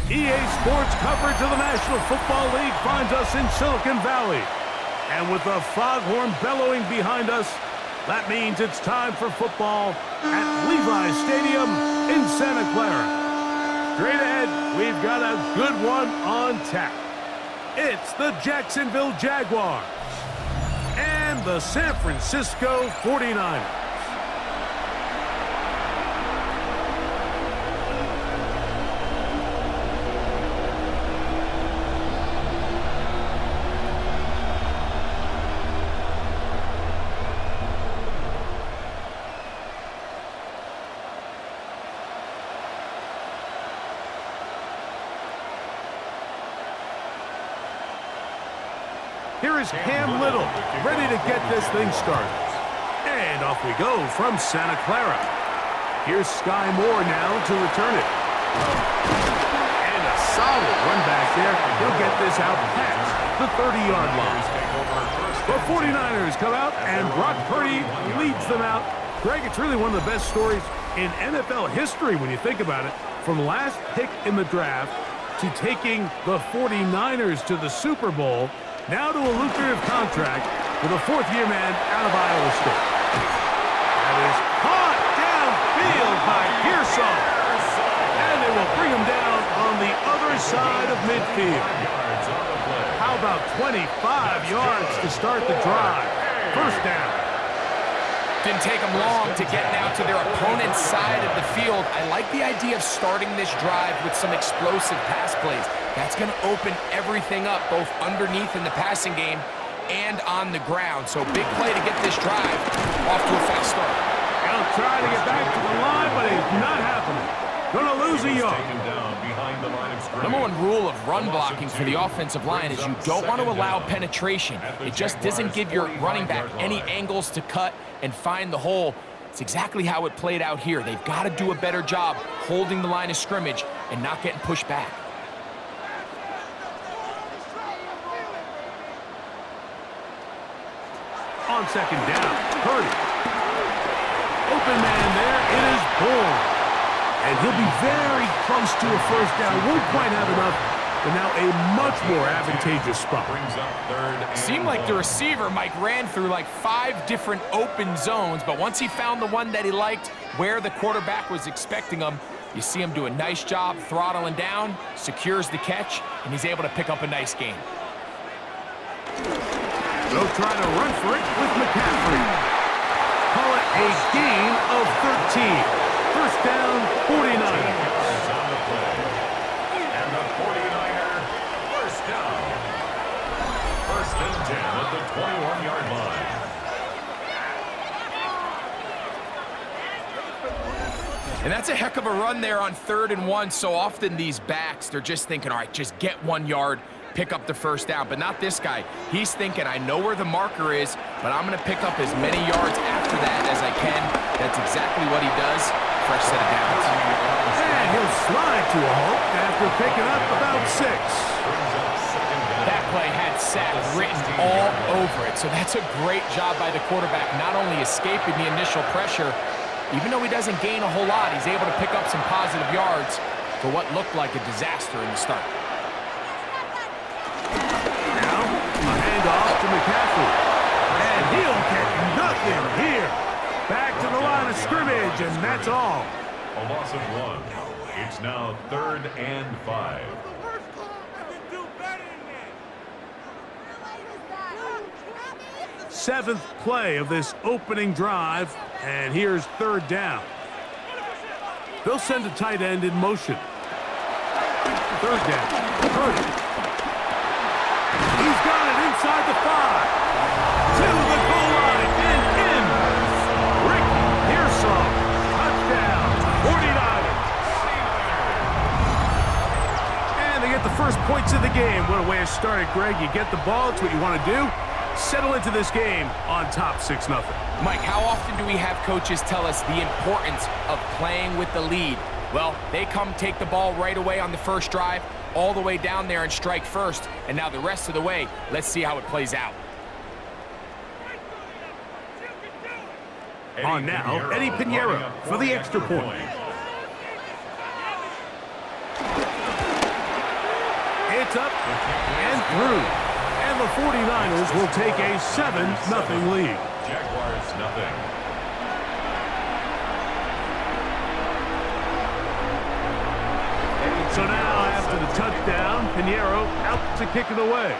EA Sports coverage of the National Football League finds us in Silicon Valley. And with the foghorn bellowing behind us, that means it's time for football at Levi's Stadium in Santa Clara. Straight ahead, we've got a good one on tap. It's the Jacksonville Jaguars and the San Francisco 49ers. Here is Cam Little, ready to get this thing started. And off we go from Santa Clara. Here's Sky Moore now to return it. And a solid run back there. He'll get this out past the 30-yard line. The 49ers come out, and Brock Purdy leads them out. Greg, it's really one of the best stories in NFL history when you think about it. From last pick in the draft to taking the 49ers to the Super Bowl, now to a lucrative contract with a fourth-year man out of Iowa State. That is caught downfield by Pearson. And they will bring him down on the other side of midfield. How about 25 yards to start the drive? First down. Didn't take them long to get now to their opponent's side of the field. I like the idea of starting this drive with some explosive pass plays. That's going to open everything up, both underneath in the passing game and on the ground. So big play to get this drive off to a fast start. He'll try to get back to the line, but it's not happening. Going to lose a yard. Number one rule of run blocking for the offensive line is you don't want to allow penetration. It just doesn't give your running back any angles to cut and find the hole. It's exactly how it played out here. They've got to do a better job holding the line of scrimmage and not getting pushed back. On second down, Purdy. Open man there, it is Bourne. And he'll be very close to a first down. Won't quite have enough, but now a much more advantageous spot. Seemed like the receiver, Mike, ran through like 5 different open zones, but once he found the one that he liked, where the quarterback was expecting him, you see him do a nice job throttling down, secures the catch, and he's able to pick up a nice gain. They'll try to run for it with McCaffrey. Call it a gain of 13. First down, 49ers. And the 49er, first down. First and 10 at the 21-yard line. And that's a heck of a run there on 3rd and 1. So often these backs, they're just thinking, all right, just get 1 yard, pick up the first down. But not this guy. He's thinking, I know where the marker is, but I'm going to pick up as many yards after that as I can. That's exactly what he does. Fresh set of downs. And he'll slide to a halt after picking up about 6. That play had sack written all over it. So that's a great job by the quarterback, not only escaping the initial pressure, even though he doesn't gain a whole lot, he's able to pick up some positive yards for what looked like a disaster in the start. Now, a handoff to McCaffrey. And he'll get nothing here. Back to the line of scrimmage, and that's all. A loss of 1. It's now 3rd and 5. 7th play of this opening drive, and here's 3rd down. They'll send a tight end in motion. 3rd down, Purdy. He's got it inside the 5. To the goal line and in. Ricky Pearson, touchdown, 49ers. And they get the first points of the game. What a way to start it, Greg. You get the ball, it's what you want to do. Settle into this game on top 6-0. Mike, how often do we have coaches tell us the importance of playing with the lead? Well, they come take the ball right away on the first drive, all the way down there and strike first. And now the rest of the way, let's see how it plays out. On now, Eddie Pinheiro for the extra point. Gets up and through. And the 49ers will take a 7-0 lead. Jaguars nothing. So now, after the touchdown, Pinheiro out to kick it away.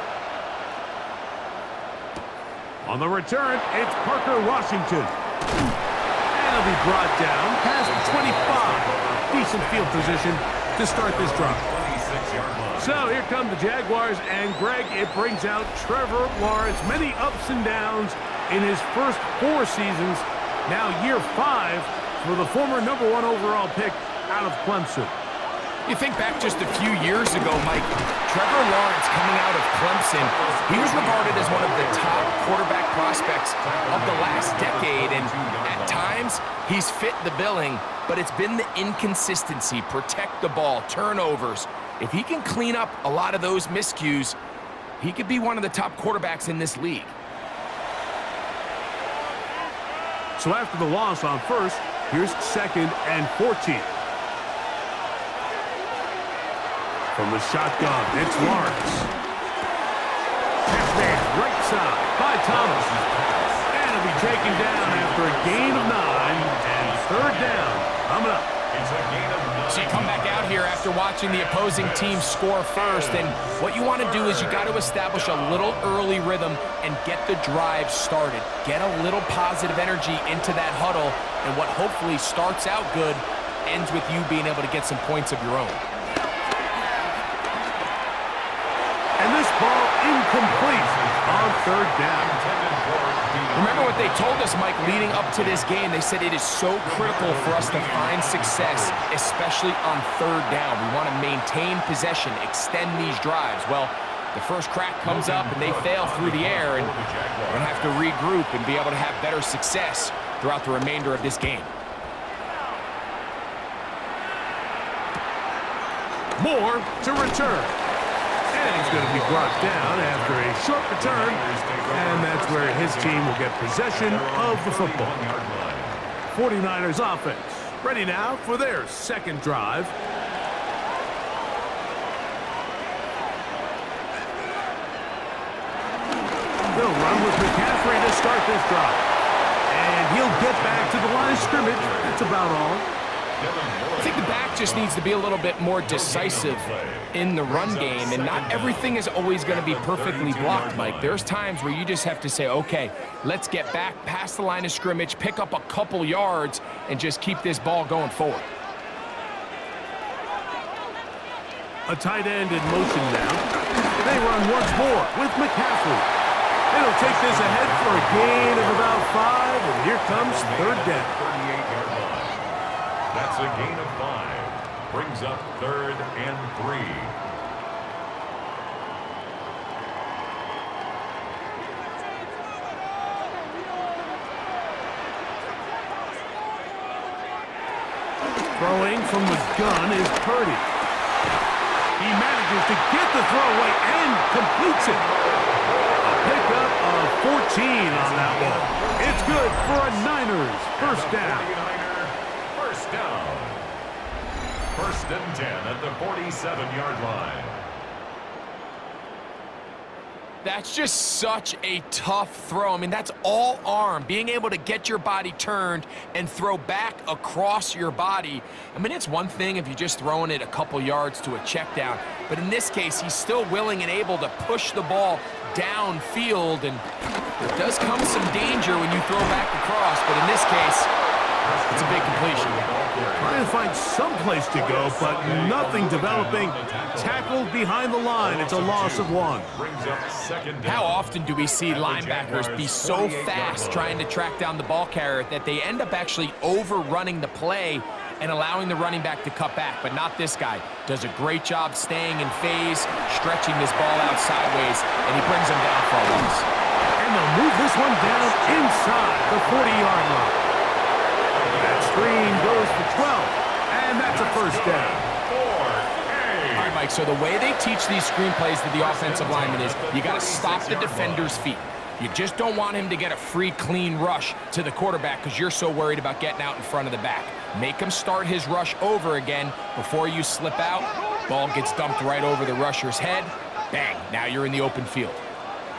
On the return, it's Parker Washington. And it'll be brought down past the 25. Decent field position to start this drive. 26-yard line. So here come the Jaguars, and Greg, it brings out Trevor Lawrence. Many ups and downs in his first 4 seasons. Now year 5 for the former #1 overall pick out of Clemson. You think back just a few years ago, Mike, Trevor Lawrence coming out of Clemson, he was regarded as one of the top quarterback prospects of the last decade, and at times, he's fit the billing, but it's been the inconsistency, protect the ball, turnovers. If he can clean up a lot of those miscues, he could be one of the top quarterbacks in this league. So after the loss on first, here's 2nd and 14. From the shotgun, it's Lawrence. Catch there, right side by Thomas. And it'll be taken down after a gain of 9. And 3rd down coming up. It's a gain of 9. So you come back out here after watching the opposing team score first, and what you want to do is you got to establish a little early rhythm and get the drive started. Get a little positive energy into that huddle, and what hopefully starts out good ends with you being able to get some points of your own. And this ball incomplete on 3rd down. Remember what they told us, Mike, leading up to this game. They said it is so critical for us to find success, especially on 3rd down. We want to maintain possession, extend these drives. Well, the first crack comes up and they fail through the air, and we're going to have to regroup and be able to have better success throughout the remainder of this game. Moore to return. And he's going to be brought down after a short return. And that's where his team will get possession of the football. 49ers offense ready now for their 2nd drive. They'll run with McCaffrey to start this drive. And he'll get back to the line of scrimmage. That's about all. I think the back just needs to be a little bit more decisive in the run game, and not everything is always going to be perfectly blocked, Mike. There's times where you just have to say, okay, let's get back past the line of scrimmage, pick up a couple yards, and just keep this ball going forward. A tight end in motion now. They run once more with McCaffrey. It'll take this ahead for a gain of about 5, and here comes 3rd down. 38-yard line. That's a gain of 5. Brings up 3rd and 3. Throwing from the gun is Purdy. He manages to get the throw away and completes it. A pickup of 14 on that one. It's good for a Niners 1st down. 1st down. 1st and 10 at the 47-yard line. That's just such a tough throw. I mean, that's all arm, being able to get your body turned and throw back across your body. I mean, it's one thing if you're just throwing it a couple yards to a check down, but in this case, he's still willing and able to push the ball downfield, and there does come some danger when you throw back across, but in this case, it's a big completion. Trying to find some place to go, but nothing developing. Tackled behind the line. It's a loss of 1. Brings up 2nd down. How often do we see linebackers be so fast trying to track down the ball carrier that they end up actually overrunning the play and allowing the running back to cut back? But not this guy. Does a great job staying in phase, stretching this ball out sideways, and he brings him down for a loss. And they'll move this one down inside the 40-yard line. That screen goes for 12, and that's a 1st down. All right, Mike, so the way they teach these screenplays to the offensive lineman is you got to stop the defender's feet. You just don't want him to get a free, clean rush to the quarterback because you're so worried about getting out in front of the back. Make him start his rush over again before you slip out Ball gets dumped right over the rusher's head. Bang, now you're in the open field.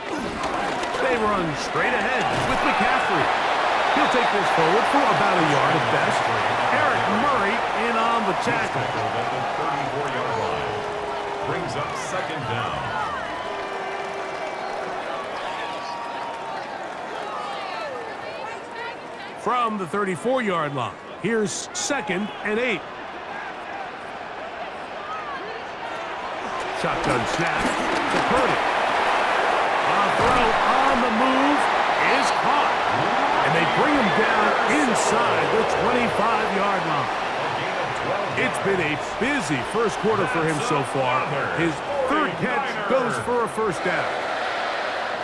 They run straight ahead with McCaffrey. He'll take this forward for about a yard at best. Eric Murray in on the tackle. At the 34-yard line. Brings up second down. From the 34-yard line, here's 2nd and 8. Shotgun snap to Purdy. A throw on the move is caught. And they bring him down inside the 25-yard line. It's been a busy first quarter for him so far. His 3rd catch goes for a first down.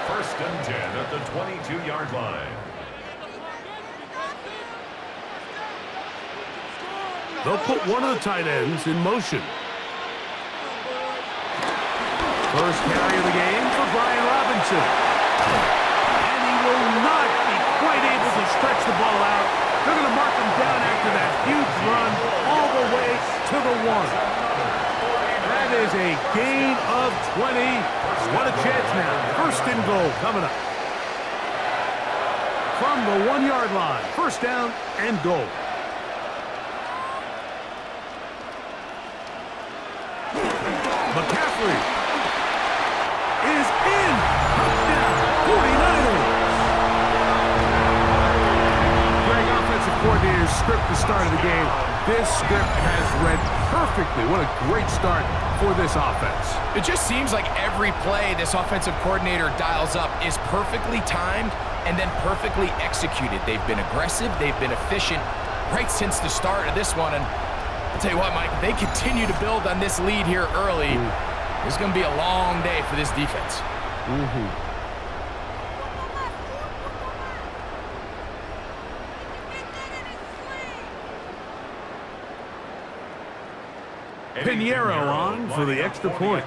1st and 10 at the 22-yard line. They'll put one of the tight ends in motion. First carry of the game for Brian Robinson. And he will not be quite able to stretch the ball out. They're going to mark him down after that huge run all the way to the 1. That is a gain of 20. What a chance now. 1st and goal coming up. From the 1-yard line, 1st down and goal. McCaffrey is in. Touchdown, 49ers. Greg, offensive coordinator's script the start of the game. This script has read perfectly. What a great start for this offense. It just seems like every play this offensive coordinator dials up is perfectly timed and then perfectly executed. They've been aggressive. They've been efficient right since the start of this one. And I'll tell you what, Mike, they continue to build on this lead here early. It's going to be a long day for this defense. Pinheiro on for the extra point.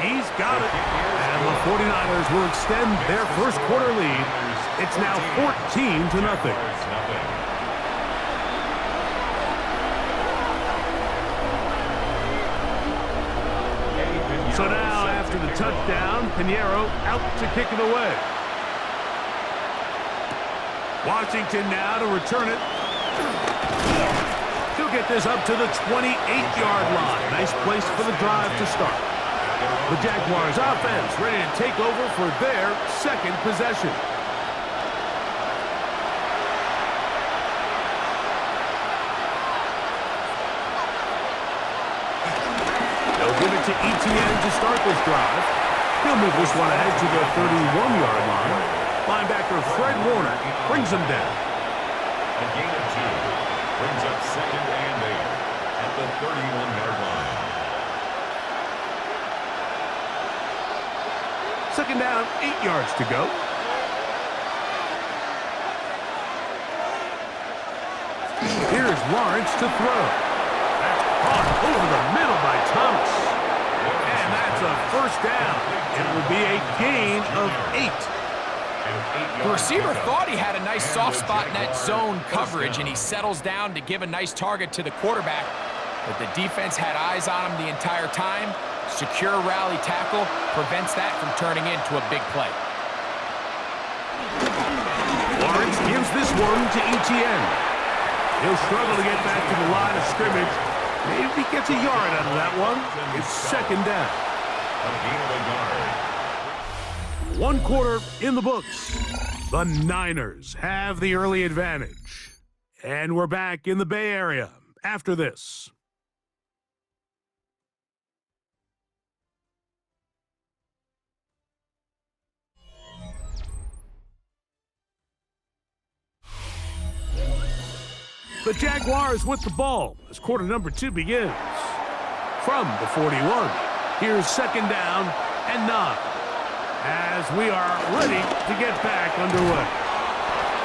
He's got it. And the 49ers will extend their first quarter lead. It's now 14-0. So now, after the touchdown, Pinheiro out to kick it away. Washington now to return it. He'll get this up to the 28-yard line. Nice place for the drive to start. The Jaguars offense ready to take over for their 2nd possession. They'll give it to ETN to start this drive. He'll move this one ahead to the 31-yard line. Linebacker Fred Warner brings him down. A gain of 2. Brings up 2nd and 8 at the 31-yard line. 2nd down, 8 yards to go. Here's Lawrence to throw. That's caught over the middle by Thomas. And that's a first down. It will be a gain of 8. The receiver thought he had a nice soft spot in that zone coverage, and he settles down to give a nice target to the quarterback. But the defense had eyes on him the entire time. Secure rally tackle prevents that from turning into a big play. Lawrence gives this one to ETN. He'll struggle to get back to the line of scrimmage. Maybe he gets a yard out of that one. It's 2nd down. A gain of a yard. 1 quarter in the books. The Niners have the early advantage. And we're back in the Bay Area after this. The Jaguars with the ball as quarter number 2 begins. From the 41, here's 2nd down and 9. As we are ready to get back underway.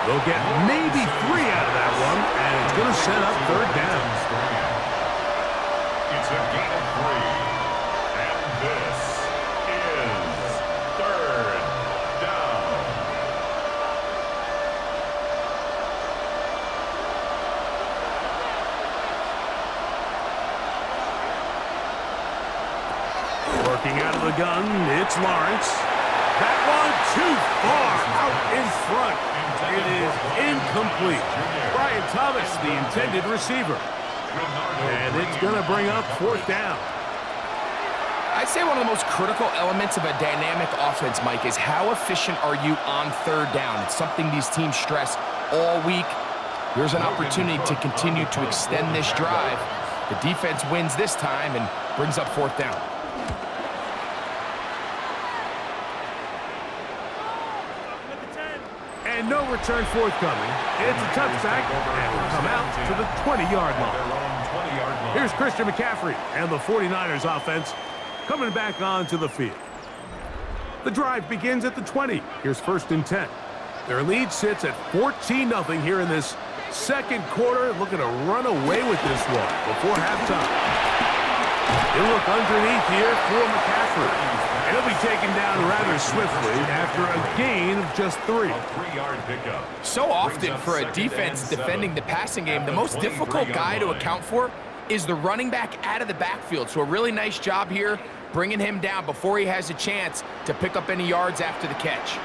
They'll get maybe 3 out of that one, and it's going to set up 3rd down. It's a gain of 3. And this is 3rd down. Working out of the gun, it's Lawrence. That one too far out in front. It is incomplete. Brian Thomas, the intended receiver. And it's going to bring up 4th down. I'd say one of the most critical elements of a dynamic offense, Mike, is how efficient are you on 3rd down. It's something these teams stress all week. Here's an opportunity to continue to extend this drive. The defense wins this time and brings up 4th down. And no return forthcoming. It's a touchback, and will come out to the 20-yard line. Here's Christian McCaffrey and the 49ers offense coming back onto the field. The drive begins at the 20. Here's 1st and 10. Their lead sits at 14-0 here in this second quarter. Looking to run away with this one before halftime. They'll look underneath here for McCaffrey. And he'll be taken down rather swiftly after a gain of just 3. A 3-yard pickup. So often for a defense defending the passing game, the most difficult guy to account for is the running back out of the backfield. So a really nice job here bringing him down before he has a chance to pick up any yards after the catch.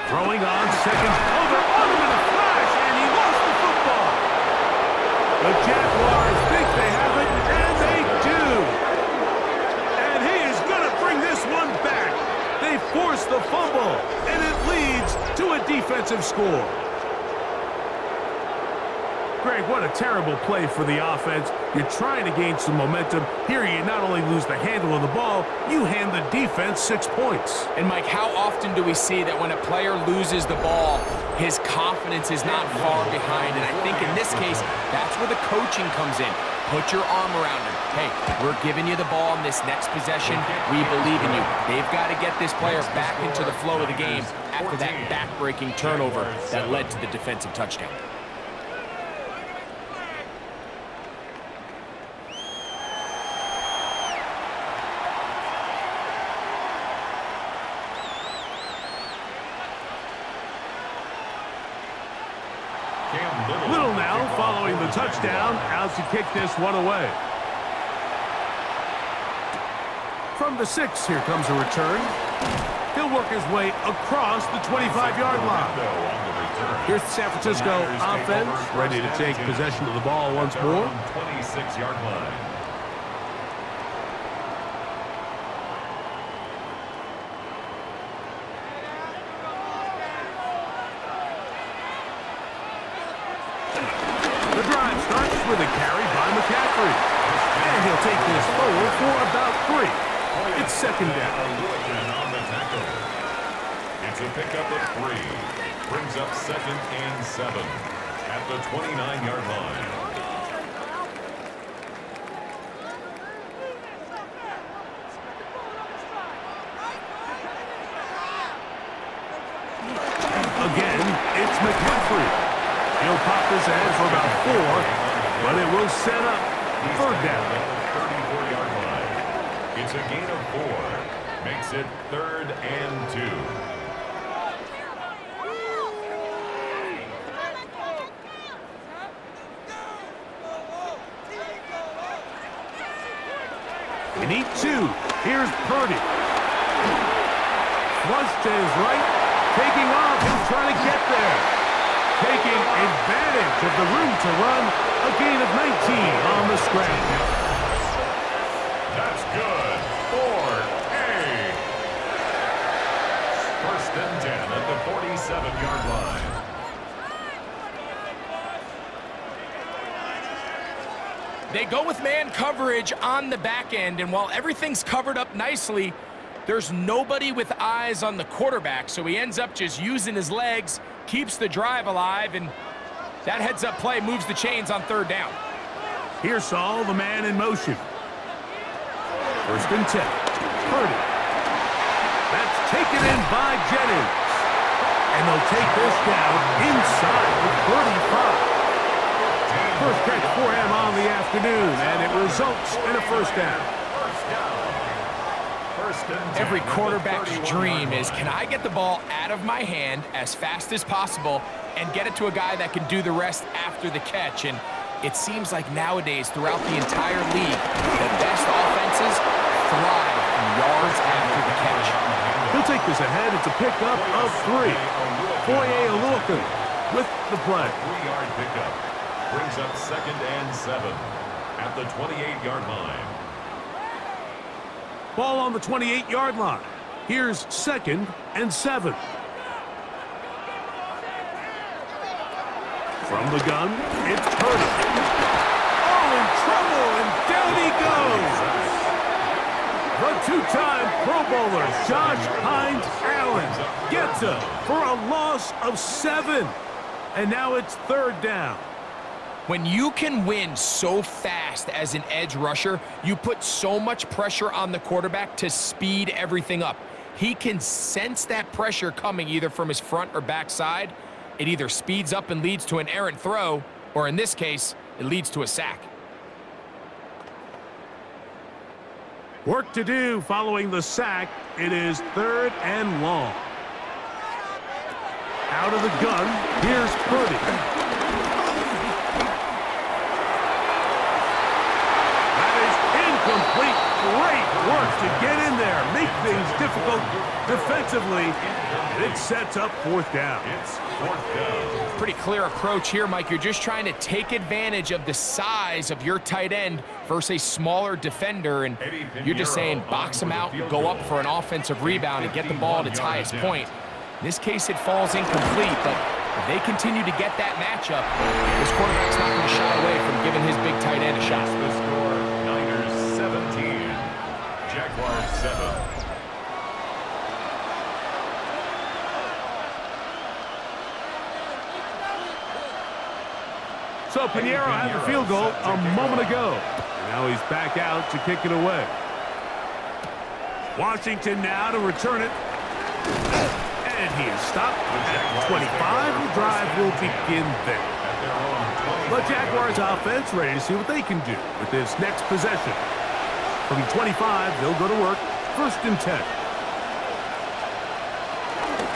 Throwing on 2nd. Oh, they're on him in a flash, and he lost the football. The Jaguars think they have it, and they do. And he is going to bring this one back. They force the fumble, and it leads to a defensive score. Greg, what a terrible play for the offense. You're trying to gain some momentum. Here you not only lose the handle of the ball, you hand the defense 6 points. And Mike, how often do we see that when a player loses the ball, his confidence is not far behind? And I think in this case, that's where the coaching comes in. Put your arm around him. Hey, we're giving you the ball in this next possession. We believe in you. They've got to get this player back into the flow of the game after that back-breaking turnover that led to the defensive touchdown. Little now following the touchdown, out to kick this one away. From the 6, here comes a return. He'll work his way across the 25-yard line. Here's the San Francisco offense, ready to take possession of the ball once more. 26-yard line. The drive starts with a carry by McCaffrey. And he'll take this forward for about 3. It's 2nd down. On the tackle. It's a pickup of 3. Brings up 2nd and 7 at the 29-yard line. Again, it's McCaffrey. He'll pop this ahead for about 4, but it will set up 3rd down. 34-yard line. It's a gain of 4. Makes it 3rd and 2. They need 2. Here's Purdy. Flush to his right. Taking off. He's trying to get there. Taking advantage of the room to run. A gain of 19 on the scratch. That's good for A. 1st and 10 at the 47-yard line. They go with man coverage on the back end, and while everything's covered up nicely, there's nobody with eyes on the quarterback, so he ends up just using his legs, keeps the drive alive, and that heads-up play moves the chains on 3rd down. Here's Saul, the man in motion. 1st and 10. Purdy. That's taken in by Jennings. And they'll take this down inside the 35. First catch for him on the afternoon, and it results in a 1st down. Every quarterback's dream is, can I get the ball out of my hand as fast as possible and get it to a guy that can do the rest after the catch? And It seems like nowadays, throughout the entire league, the best offenses thrive in yards after the catch. He'll take this ahead. It's a pickup of 3. Foye Aluka with the play. 3-yard pickup brings up 2nd and 7 at the 28-yard line. Ball on the 28-yard line. Here's 2nd and 7. From the gun, it's Purdy. Oh, in trouble, and down he goes. The two-time Pro Bowler, Josh Hines Allen, gets him for a loss of 7. And now it's 3rd down. When you can win so fast as an edge rusher, you put so much pressure on the quarterback to speed everything up. He can sense that pressure coming either from his front or back side. It either speeds up and leads to an errant throw, or in this case, it leads to a sack. Work to do following the sack. It is 3rd and long. Out of the gun, here's Purdy. That is incomplete. Great work to get in there, make things difficult defensively, and it sets up 4th down. It's 4th down. Pretty clear approach here, Mike. You're just trying to take advantage of the size of your tight end versus a smaller defender, and you're just saying box him out, go up for an offensive rebound, and get the ball at its highest point. In this case, it falls incomplete, but if they continue to get that matchup, this quarterback's not going to shy away from giving his big tight end a shot. The score, Niners 17, Jaguars 7. So Pinheiro had the field goal a moment ago. And now he's back out to kick it away. Washington now to return it. And he is stopped at 25. The drive will begin there. The Jaguars offense ready to see what they can do with this next possession. From 25, they'll go to work. 1st and 10.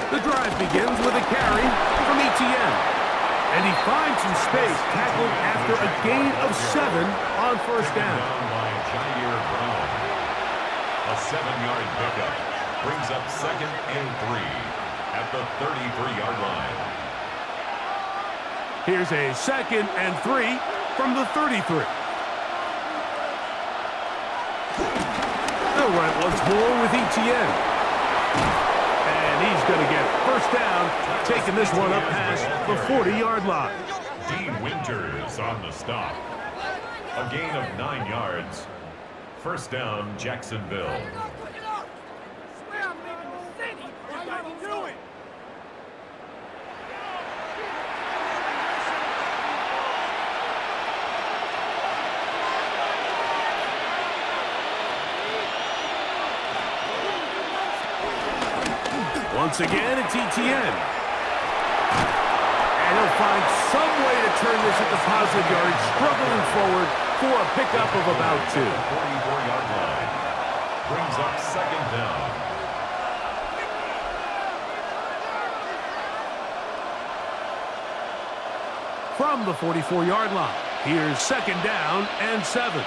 The drive begins with a carry from ETN. And he finds some space, tackled after a gain of 7 on 1st down. By Jair Brown. A 7-yard pickup brings up 2nd and 3 at the 33-yard line. Here's a 2nd and 3 from the 33. They'll run it once more with ETN. And he's going to get 1st down, taking this one up past the 40-yard line. D. Winters on the stop. A gain of 9 yards. 1st down, Jacksonville. Once again, it's ETN. And he'll find some way to turn this into positive yardage, struggling forward for a pickup of about 2. 44-yard line. Brings up 2nd down. From the 44-yard line, here's 2nd down and 7.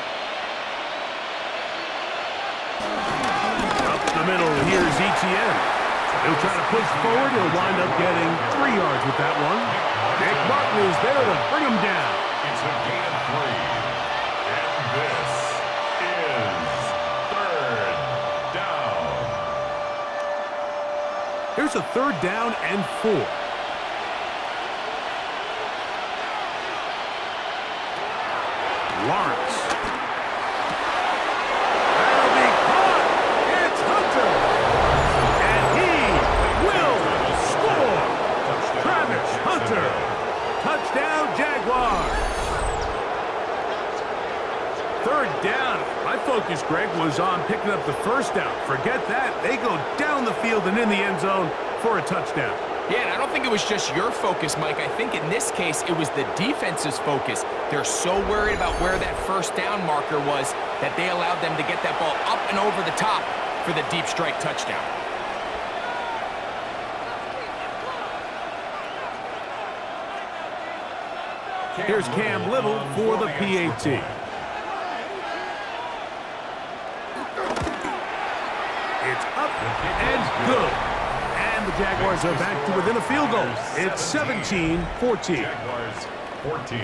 Up the middle, here's ETN. He'll try to push forward. He'll wind up getting 3 yards with that one. Nick Martin is there to bring him down. It's a gain of 3. And this is 3rd down. Here's a 3rd down and 4. Lawrence. That'll be caught. It's Hunter. And he will score. Travis Hunter. Touchdown, Jaguars. 3rd down. My focus, Greg, was on picking up the 1st down. Forget that. They go down the field and in the end zone for a touchdown. Yeah, and I don't think it was just your focus, Mike. I think in this case, it was the defense's focus. They're so worried about where that 1st down marker was that they allowed them to get that ball up and over the top for the deep strike touchdown. Here's Cam Little for the PAT. It's up and good. And the Jaguars are back to within a field goal. It's 17-14. Jaguars 14.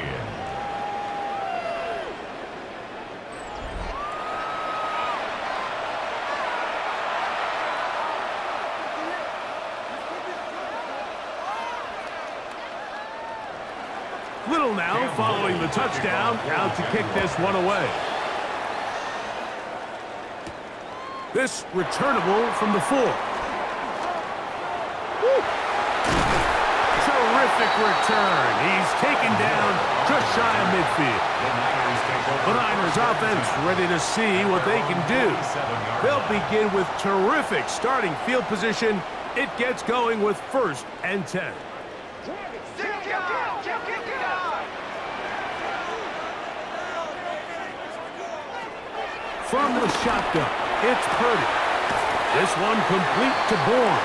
Little now following the touchdown, out to kick this one away. This returnable from the 4. Woo. Terrific return. He's taken down just shy of midfield. The Niners offense ready to see what they can do. They'll begin with terrific starting field position. It gets going with 1st and 10. From the shotgun, it's Purdy. This one complete to Bourne.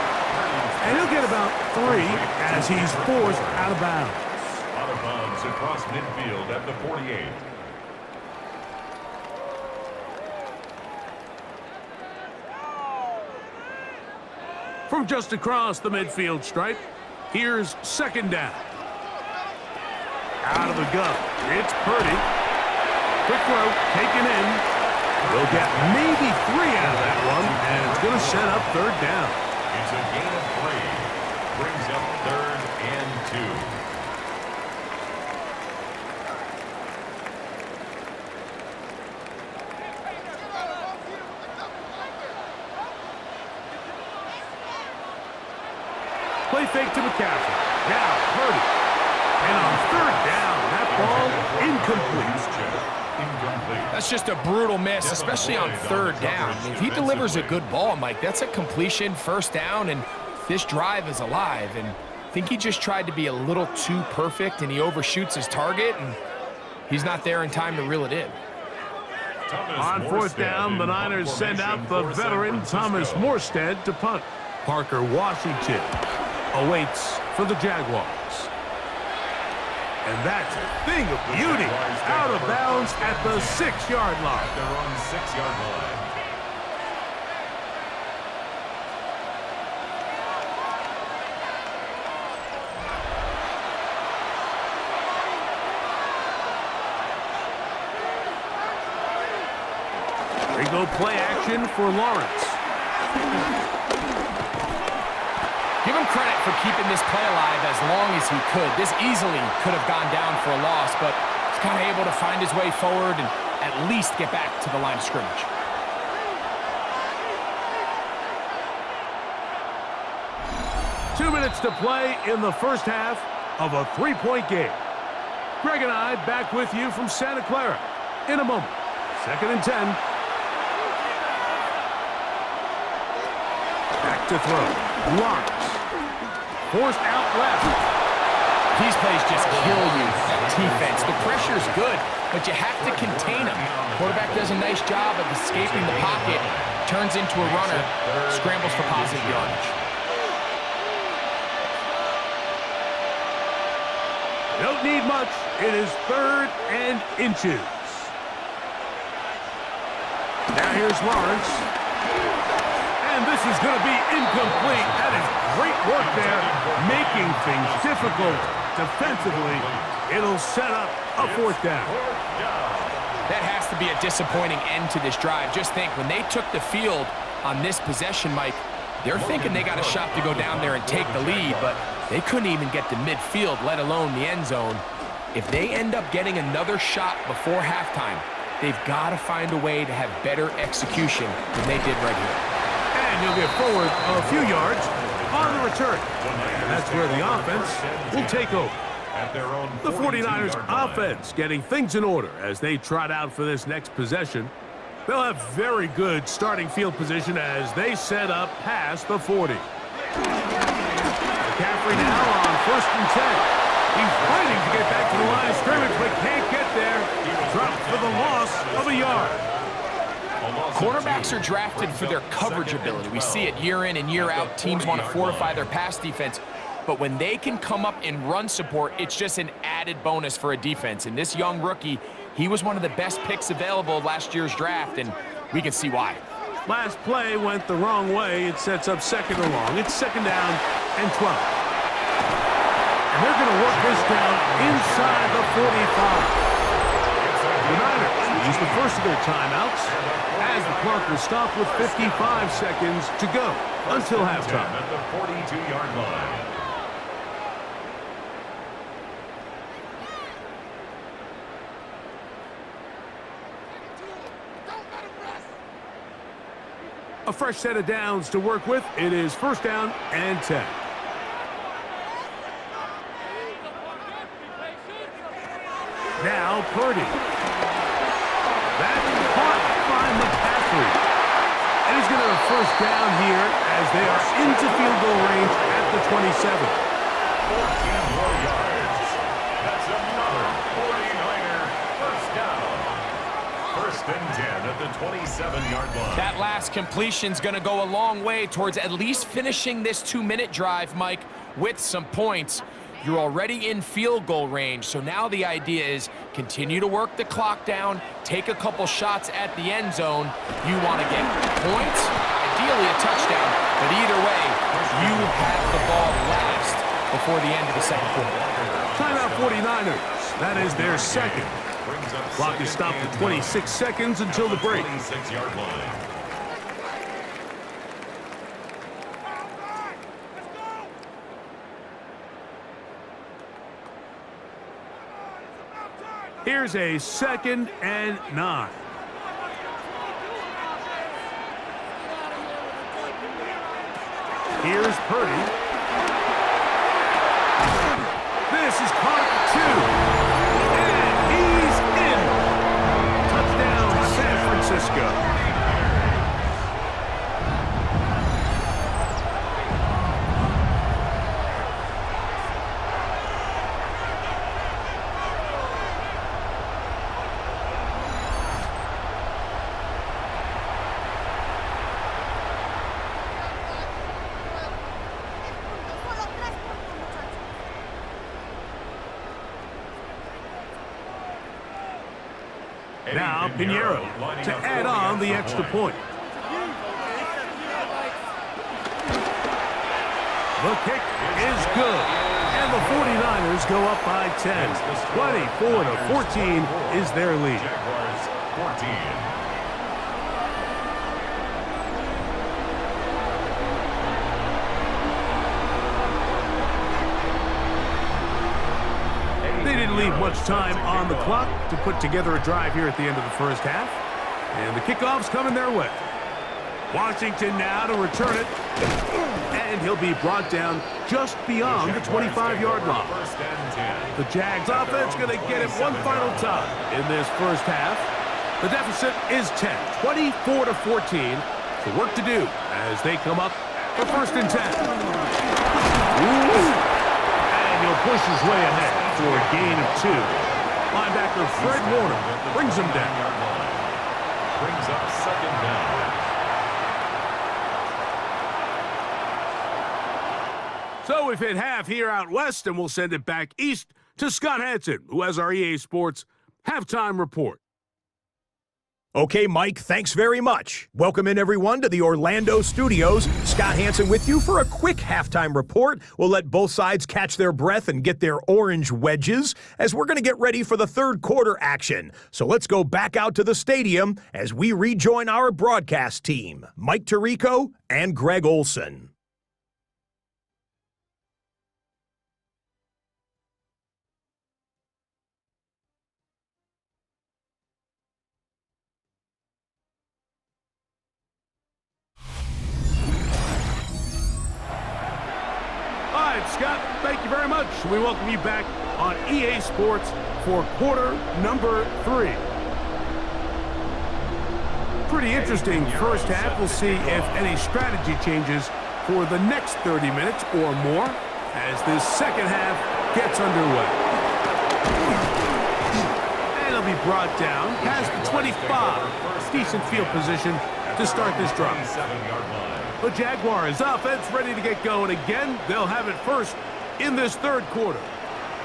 And he'll get about 3 as he's forced out of bounds. Out of bounds across midfield at the 48. From just across the midfield stripe, here's 2nd down. Out of the gun, it's Purdy. Quick throw, taken in. They'll get maybe 3 out of that one, and it's going to set up 3rd down. It's a gain of 3. Brings up 3rd and 2. Play fake to McCaffrey. Now Purdy. And on 3rd down, that ball incomplete. That's just a brutal miss, especially on 3rd down. I mean, if he delivers a good ball, Mike, that's a completion, 1st down, and this drive is alive. And I think he just tried to be a little too perfect, and he overshoots his target, and he's not there in time to reel it in. On 4th down, the Niners send out the veteran Thomas Morstead to punt. Parker Washington awaits for the Jaguars. And that's a thing of beauty. Out of bounds at the 6-yard line. They're on 6-yard line. They go play action for Lawrence. Give him credit for keeping this play alive as long as he could. This easily could have gone down for a loss, but he's kind of able to find his way forward and at least get back to the line of scrimmage. Two minutes to play in the first half of a 3-point game. Greg and I back with you from Santa Clara in a moment. 2nd and 10. Back to throw. Lawrence. Forced out left. These plays just kill you, that defense. The pressure's good, but you have to contain them. Quarterback does a nice job of escaping the pocket, turns into a runner, scrambles for positive yardage. Don't need much. It is 3rd and inches. Now here's Lawrence. And this is going to be incomplete. That is great work there, making things difficult defensively. It'll set up a 4th down. That has to be a disappointing end to this drive. Just think, when they took the field on this possession, Mike, they're thinking they got a shot to go down there and take the lead, but they couldn't even get to midfield, let alone the end zone. If they end up getting another shot before halftime, they've got to find a way to have better execution than they did right here. And you'll get forward a few yards on the return. And that's where the offense will take over. The 49ers offense getting things in order as they trot out for this next possession. They'll have very good starting field position as they set up past the 40. McCaffrey now on 1st and 10. He's fighting to get back to the line of scrimmage, but can't get there. Dropped for the loss of a yard. Quarterbacks are drafted for their coverage ability. We see it year in and year out. Teams want to fortify their pass defense. but when they can come up and run support, it's just an added bonus for a defense. And this young rookie, he was one of the best picks available last year's draft, and we can see why. Last play went the wrong way. It sets up second and long. It's second down and 12. And they're going to work this down inside the 45. The Niners use the first of their timeouts as the clock will stop with 55 seconds to go until halftime. At the 42-yard line. A fresh set of downs to work with. It is first down and 10. Now Purdy. That's caught by McCaffrey. And he's going to have first down here as they are into field goal range at the 27. 14 more yards. That's another 49er first down. First and 10 at the 27-yard line. That last completion's going to go a long way towards at least finishing this 2-minute drive, Mike, with some points. You're already in field goal range, so now the idea is continue to work the clock down, take a couple shots at the end zone. You want to get points, ideally a touchdown, but either way, you have the ball last before the end of the second quarter. Timeout 49ers. That is their second. Clock is stopped at 26 seconds until the break. 26-yard line. Here's a second and 9. Here's Purdy. This is caught at 2. And he's in. Touchdown, San Francisco. Now Pinheiro to add on the extra point. The kick is good. And the 49ers go up by 10. 24-14 is their lead. Jaguars 14. They didn't leave much time on the clock to put together a drive here at the end of the first half. And the kickoff's coming their way. Washington now to return it. And he'll be brought down just beyond the 25-yard line. The Jags offense going to get it one final time in this first half. The deficit is 10, 24-14. The work to do as they come up for first and 10. And he'll push his way ahead for a gain of 2. Linebacker Fred Warner brings him down. Brings up second down. So we've hit half here out west, and we'll send it back east to Scott Hansen, who has our EA Sports halftime report. Okay, Mike, thanks very much. Welcome in, everyone, to the Orlando studios. Scott Hansen with you for a quick halftime report. We'll let both sides catch their breath and get their orange wedges as we're going to get ready for the third quarter action. So let's go back out to the stadium as we rejoin our broadcast team, Mike Tirico and Greg Olson. Scott, thank you very much. We welcome you back on EA Sports for quarter number 3. Pretty interesting first half. We'll see if any strategy changes for the next 30 minutes or more as this second half gets underway. And it'll be brought down past the 25. Decent field position to start this drive. The Jaguars offense ready to get going again. They'll have it first in this third quarter.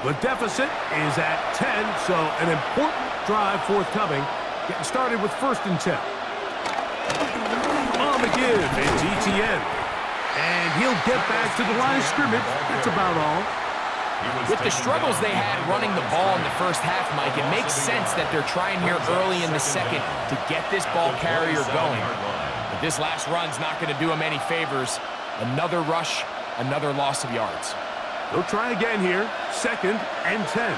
The deficit is at 10, so an important drive forthcoming. Getting started with 1st and 10. On the give, it's ETN. And he'll get back to the line of scrimmage. That's about all. With the struggles they had running the ball in the first half, Mike, it makes sense that they're trying here early in the second to get this ball carrier going. But this last run's not going to do him any favors. Another rush, another loss of yards. They'll try again here. 2nd and 10.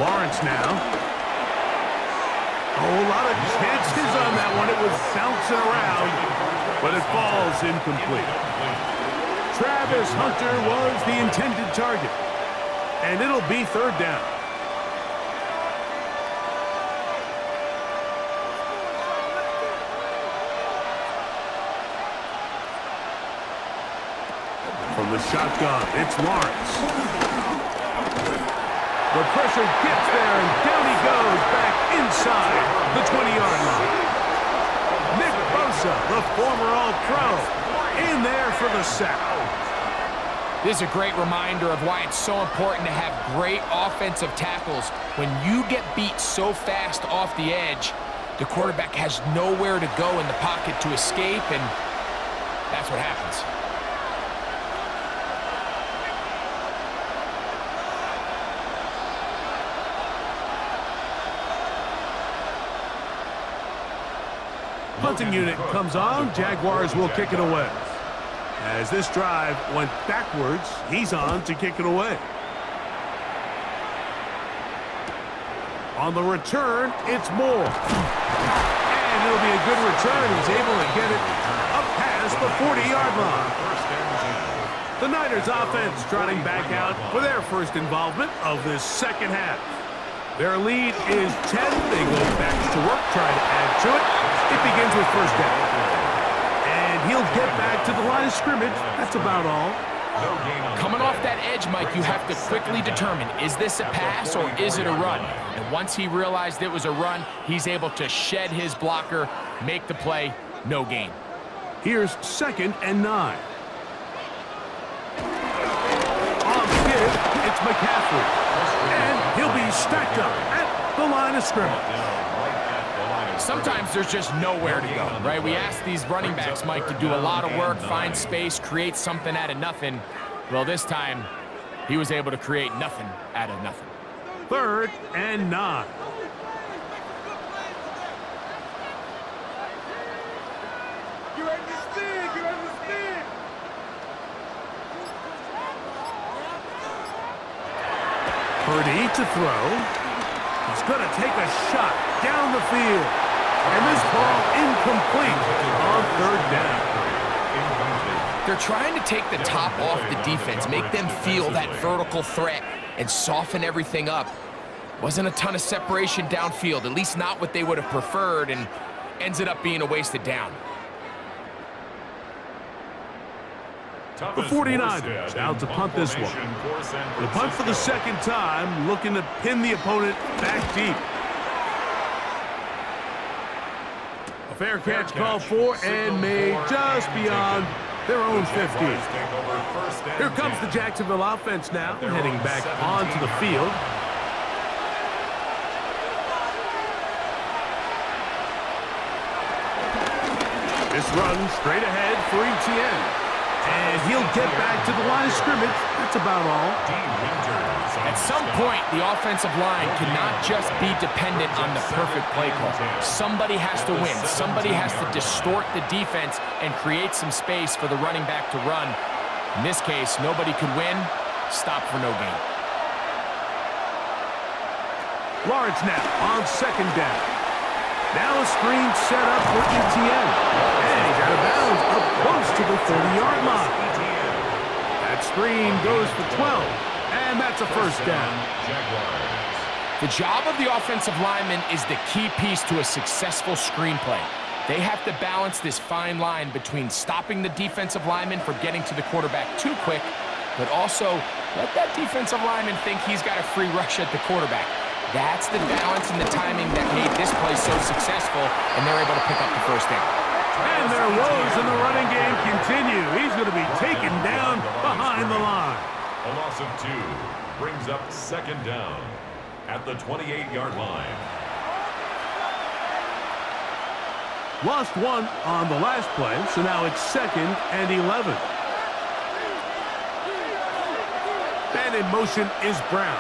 Lawrence now. Oh, a lot of chances on that one. It was bouncing around, but it falls incomplete. Travis Hunter was the intended target, and it'll be 3rd down. From the shotgun, it's Lawrence. The pressure gets there, and down he goes back inside the 20-yard line. Nick Bosa, the former All-Pro, in there for the sack. This is a great reminder of why it's so important to have great offensive tackles. When you get beat so fast off the edge, the quarterback has nowhere to go in the pocket to escape, and that's what happens. Punting unit comes on. Jaguars will kick it away. As this drive went backwards, he's on to kick it away. On the return, it's Moore. And it'll be a good return. He's able to get it up past the 40-yard line. The Niners offense trotting back out for their first involvement of this second half. Their lead is 10. They go back to work, trying to add to it. It begins with 1st down. And he'll get back to the line of scrimmage. That's about all. Coming off that edge, Mike, you have to quickly determine, is this a pass or is it a run? And once he realized it was a run, he's able to shed his blocker, make the play, no gain. Here's 2nd and 9. On the give, it's McCaffrey. And he'll be stacked up at the line of scrimmage. Sometimes there's just nowhere to go, right? We ask these running backs, Mike, to do a lot of work, find space, create something out of nothing. Well, this time, he was able to create nothing out of nothing. 3rd and 9. Purdy to throw. He's going to take a shot down the field. And this ball incomplete on 3rd down. They're trying to take the top off the defense, make them feel that vertical threat, and soften everything up. Wasn't a ton of separation downfield, at least not what they would have preferred, and ended up being a wasted down. The 49ers out to punt this one. The punt for the 2nd time, looking to pin the opponent back deep. A fair catch called for and made just beyond their own 50. Here comes the Jacksonville offense now, heading back onto the field. This run straight ahead for ETN. And he'll get back to the line of scrimmage. That's about all. At some point, the offensive line cannot just be dependent on the perfect play call. Somebody has to win. Somebody has to distort the defense and create some space for the running back to run. In this case, nobody could win. Stop for no gain. Lawrence now on 2nd down. Now a screen set up for ETN. And he's out of bounds up close to the 30-yard line. That screen goes for 12. And that's a 1st down. The job of the offensive lineman is the key piece to a successful screenplay. They have to balance this fine line between stopping the defensive lineman from getting to the quarterback too quick, but also let that defensive lineman think he's got a free rush at the quarterback. That's the balance and the timing that made this play so successful, and they're able to pick up the 1st down. And their woes in the running game continue. He's going to be taken down behind the line. A loss of 2 brings up second down at the 28-yard line. Lost 1 on the last play, so now it's 2nd and 11. And in motion is Brown.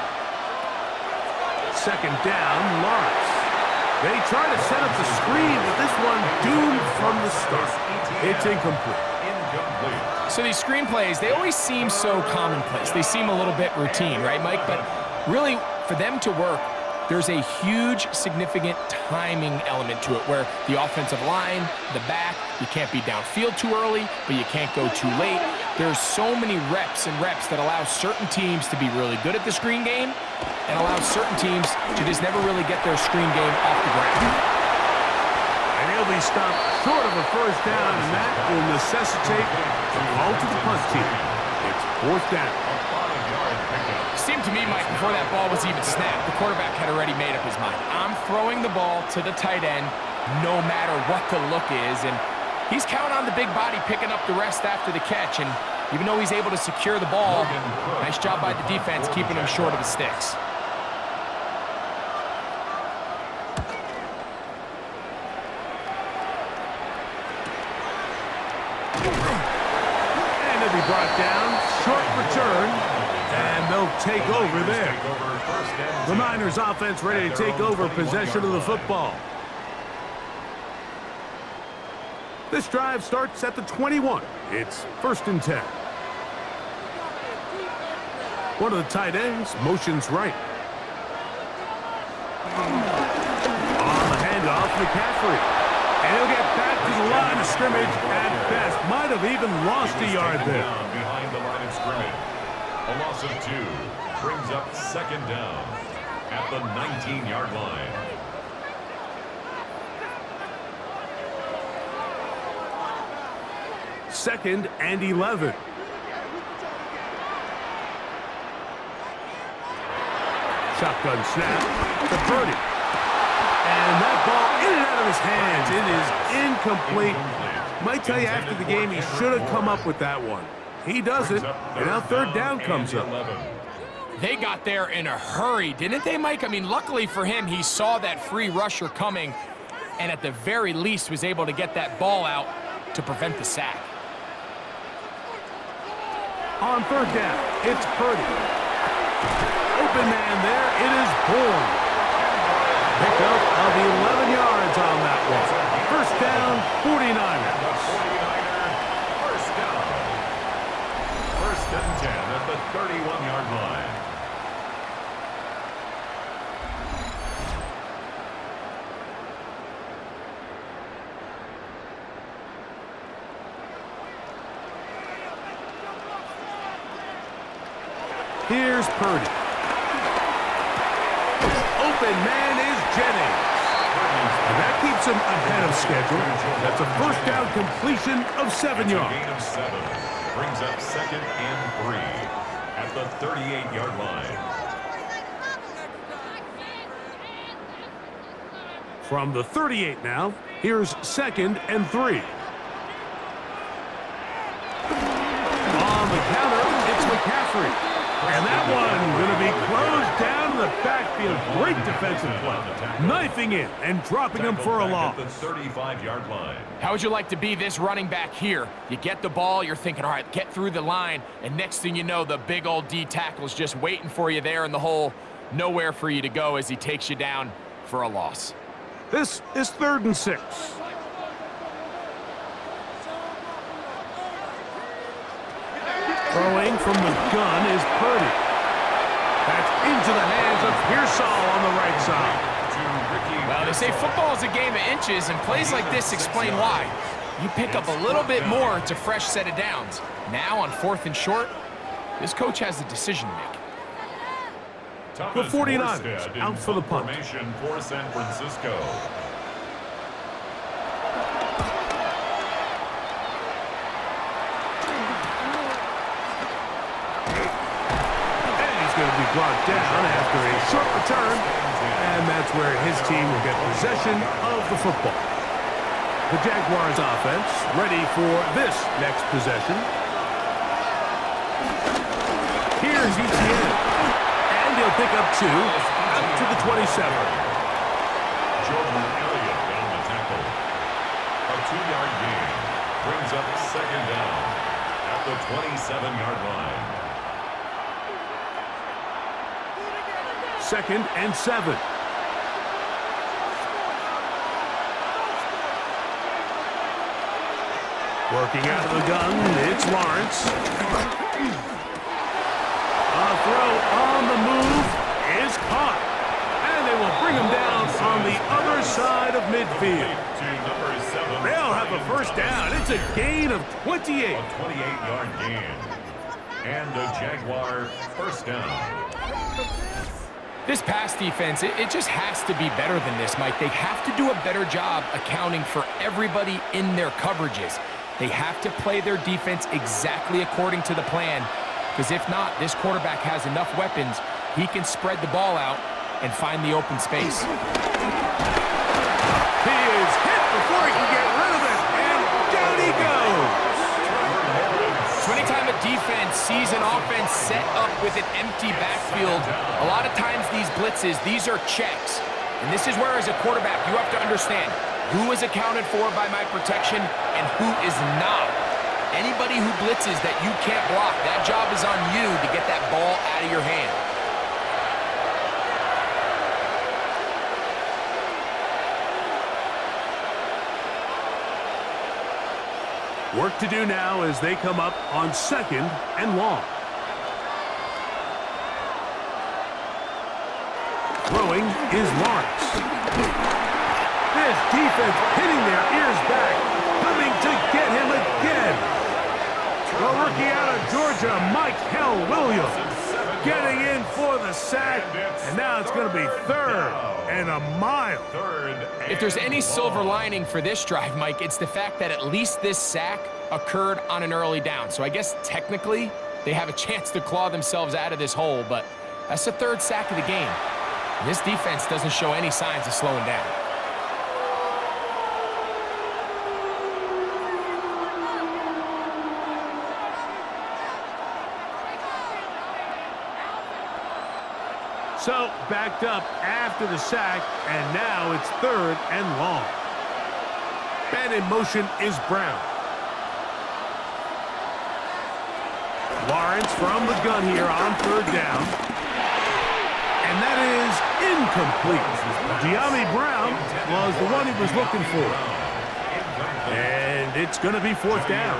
2nd down, Lawrence. They try to set up the screen, but this one doomed from the start. It's incomplete. So these screen plays, they always seem so commonplace. They seem a little bit routine, right, Mike? But really, for them to work, there's a huge, significant timing element to it where the offensive line, the back, you can't be downfield too early, but you can't go too late. There's so many reps and reps that allow certain teams to be really good at the screen game and allow certain teams to just never really get their screen game off the ground. And he'll be stopped short of a first down, and that will necessitate a call to the punt team. It's 4th down. It seemed to me, Mike, before that ball was even snapped, the quarterback had already made up his mind. I'm throwing the ball to the tight end no matter what the look is, and he's counting on the big body picking up the rest after the catch, and even though he's able to secure the ball, nice job by the defense keeping him short of the sticks. And he'll be brought down, short return, and they'll take over there. The Niners offense ready to take over possession of the football. This drive starts at the 21. It's 1st and 10. One of the tight ends motions right. On the handoff, McCaffrey. And he'll get back to the line of scrimmage at best. Might have even lost a yard there. Behind the line of scrimmage. A loss of 2 brings up 2nd down at the 19-yard line. Second and 11. Shotgun snap to Purdy. And that ball in and out of his hands. It is incomplete. Might tell you after the game he should have come up with that one. He doesn't, and now 3rd down comes up. They got there in a hurry, didn't they, Mike? I mean, luckily for him, he saw that free rusher coming and at the very least was able to get that ball out to prevent the sack. On 3rd down, it's Purdy. Open man there, it is Bourne. Pickup of 11 yards on that one. 1st down, 49ers. 1st down. 1st and 10 at the 31-yard line. Here's Purdy. Open man is Jennings. And that keeps him ahead of schedule. That's a 1st down completion of 7 yards. Gain of 7 brings up 2nd and 3 at the 38-yard line. From the 38 now, here's 2nd and 3. On the counter, it's McCaffrey. And that one going to be closed down in the backfield. Great defensive play. Knifing in and dropping him for a loss. At the 35-yard line. How would you like to be this running back here? You get the ball, you're thinking, all right, get through the line, and next thing you know, the big old D tackle's just waiting for you there in the hole. Nowhere for you to go as he takes you down for a loss. This is 3rd and 6. Throwing from the gun is Purdy. That's into the hands of Pearsall on the right side. Well, they say football is a game of inches, and plays like this explain why. You pick up a little bit more, it's a fresh set of downs. Now on 4th and short, this coach has a decision to make. The 49ers out for the punt. For San Francisco. Going to be brought down after a short return, and that's where his team will get possession of the football. The Jaguars offense ready for this next possession. Here's Here's ETN. And he'll pick up 2 out to the 27. Jordan Elliott on the tackle. A 2-yard gain brings up second down at the 27-yard line. 2nd and 7. Working out of the gun, it's Lawrence. A throw on the move is caught. And they will bring him down on the other side of midfield. They'll have a first down. It's a gain of 28. A 28-yard gain. And a Jaguar first down. This pass defense, it just has to be better than this, Mike. They have to do a better job accounting for everybody in their coverages. They have to play their defense exactly according to the plan, because if not, this quarterback has enough weapons. He can spread the ball out and find the open space. He is hit before he can get rid of it, and down he goes. So anytime a defense sees an offense set up with an empty backfield, a lot of times these blitzes, these are checks. And this is where, as a quarterback, you have to understand who is accounted for by my protection and who is not. Anybody who blitzes that you can't block, that job is on you to get that ball out of your hand. Work to do now as they come up on 2nd and long. Throwing is Lawrence. This defense hitting their ears back, coming to get him again. The rookie out of Georgia, Michael Williams, getting in for the sack, and now it's going to be 3rd and a mile. If there's any silver lining for this drive, Mike, it's the fact that at least this sack occurred on an early down. So I guess technically they have a chance to claw themselves out of this hole, but that's the 3rd sack of the game. And this defense doesn't show any signs of slowing down. So, backed up after the sack, and now it's 3rd and long. And in motion is Brown. Lawrence from the gun here on 3rd down. And that is incomplete. De'Ami Brown was the one he was looking for. And it's going to be 4th down.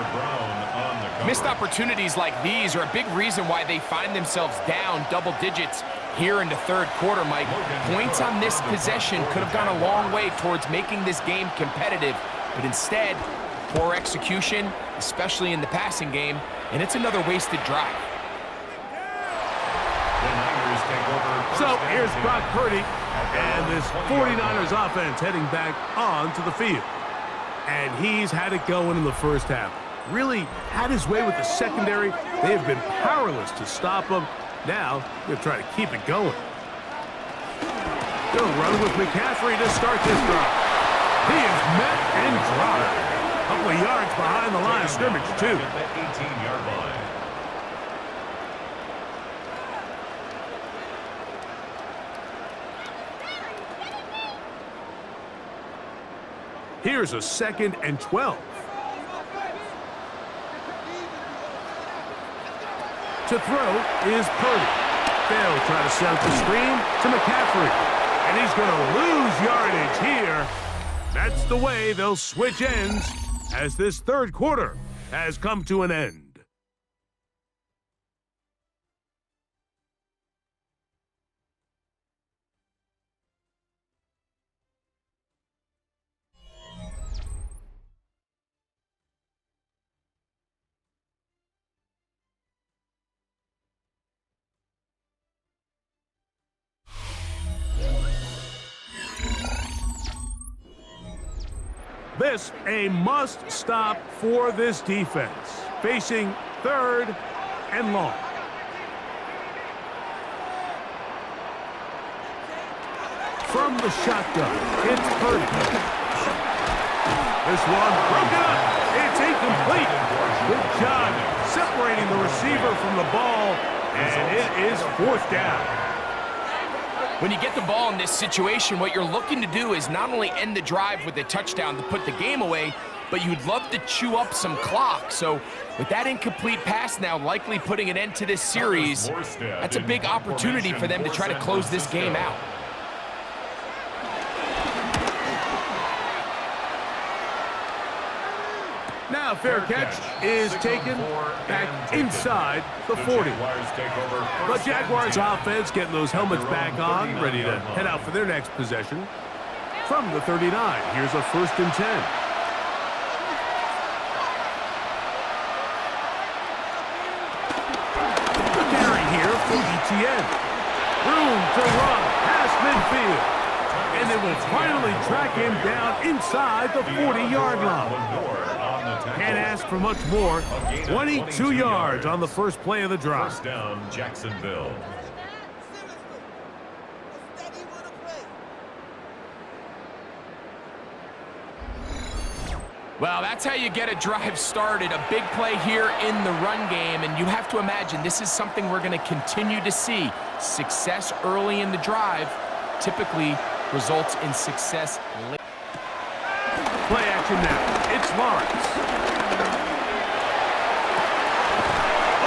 Missed opportunities like these are a big reason why they find themselves down double digits here in the 3rd quarter, Mike. Points on this possession could have gone a long way towards making this game competitive, but instead, poor execution, especially in the passing game, and it's another wasted drive. So here's Brock Purdy, and this 49ers offense heading back onto the field. And he's had it going in the first half. Really had his way with the secondary. They have been powerless to stop him. Now, they'll try to keep it going. They'll run with McCaffrey to start this drive. He is met and dropped. A couple of yards behind the line of scrimmage, too. The 18-yard line. Here's a 2nd and 12. To throw is Purdy. They'll try to set up the screen to McCaffrey. And he's going to lose yardage here. That's the way they'll switch ends as this 3rd quarter has come to an end. This a must-stop for this defense, facing 3rd and long. From the shotgun, it's Purdy. This one broken up. It's incomplete. Good job separating the receiver from the ball And it is 4th down. When you get the ball in this situation, what you're looking to do is not only end the drive with a touchdown to put the game away, but you'd love to chew up some clock. So with that incomplete pass now likely putting an end to this series, that's a big opportunity for them to try to close this game out. Now fair catch is taken back inside the 40. The Jaguars offense getting those helmets back on, ready to head out for their next possession. From the 39, here's a 1st and 10. The carry here for ETN. Room to run past midfield. And they will finally track him down inside the 40-yard line. Can't ask for much more. 22 yards on the first play of the drive. 1st down, Jacksonville. Well, that's how you get a drive started. A big play here in the run game, and you have to imagine this is something we're going to continue to see. Success early in the drive typically results in success late. Play action now. It's Lawrence.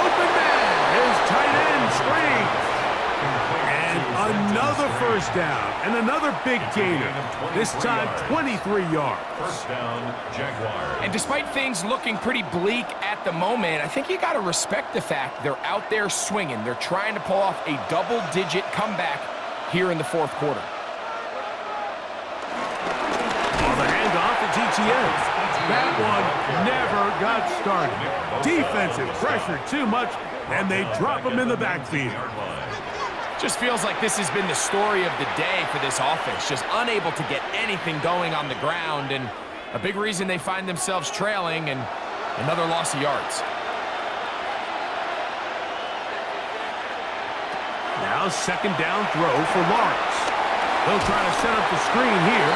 Open man. His tight end screens. And another 1st down. And another big gainer. This time 23 yards. 1st down, Jaguars. And despite things looking pretty bleak at the moment, I think you got to respect the fact they're out there swinging. They're trying to pull off a double-digit comeback here in the 4th quarter. ETN. That one never got started. Defensive pressure too much, and they drop him in the backfield. Just feels like this has been the story of the day for this offense. Just unable to get anything going on the ground, and a big reason they find themselves trailing and another loss of yards. Now 2nd down throw for Lawrence. They'll try to set up the screen here.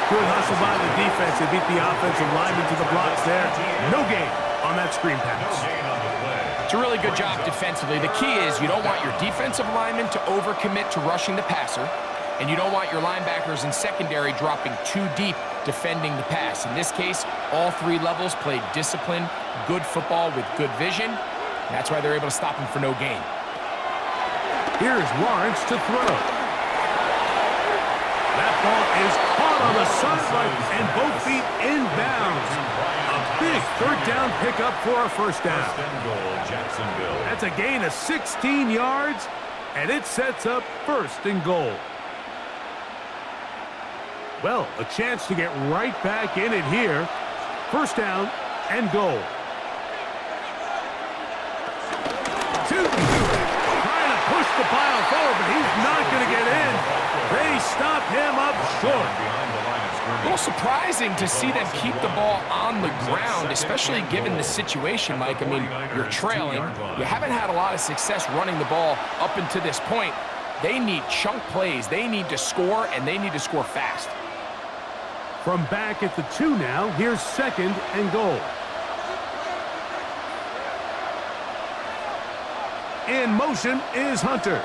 Good hustle by the defense. They beat the offensive lineman to the blocks there. No gain on that screen pass. It's a really good job defensively. The key is you don't want your defensive lineman to overcommit to rushing the passer, and you don't want your linebackers in secondary dropping too deep defending the pass. In this case, all 3 levels played disciplined, good football with good vision. That's why they're able to stop him for no gain. Here's Lawrence to throw. That ball is caught on the sideline and both feet inbounds. A big 3rd down pickup for a 1st down. That's a gain of 16 yards, and it sets up 1st and goal. Well, a chance to get right back in it here. 1st down and goal. Trying to push the pile forward, but he's not going to get in. They stop him up short. A little surprising to see them keep the ball on the ground, especially given the situation, Mike. I mean, you're trailing. You haven't had a lot of success running the ball up until this point. They need chunk plays. They need to score, and they need to score fast. From back at the 2 now, here's 2nd and goal. In motion is Hunter.